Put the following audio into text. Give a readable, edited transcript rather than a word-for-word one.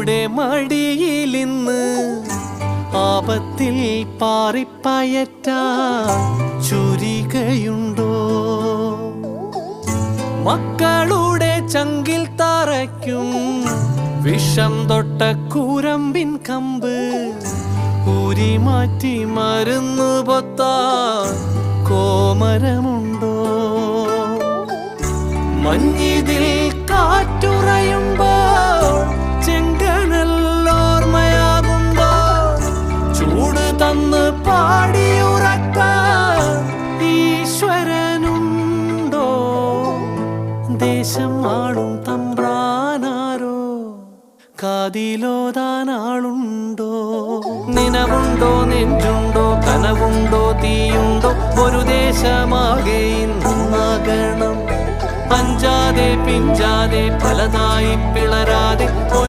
നമ്മുടെ മടിയിലിന്ന് ആപത്തിൽ പാറിപ്പയറ്റാൻ ചുരികയുണ്ടോ? മക്കളുടെ ചങ്കിൽ തറയ്ക്കും വിഷം തൊട്ട കൂരമ്പിൻ കമ്പ് ഊരി മാറ്റി മരുന്ന് പൊത്താൻ കോമരമുണ്ടോ? മഞ്ഞിതിൽ കാറ്റുറയുമ്പോൾ ചെങ്കനല്ലോർമ്മയാകുമ്പോൾ ചൂട് തന്ന് പാടിയുറക്കാൻ ഈശ്വരനുണ്ടോ? ദേശം ആളും തമ്പ്രാനാരോ കാതിലോതാനാളുണ്ടോ? നിനവുണ്ടോ, നെഞ്ചുണ്ടോ, കനവുണ്ടോ, തീയുണ്ടോ? ഒരു ദേശമാകെ ഇന്നാകണം. അഞ്ചാതെ പിഞ്ചാതെ പലതായി പിളരാതെ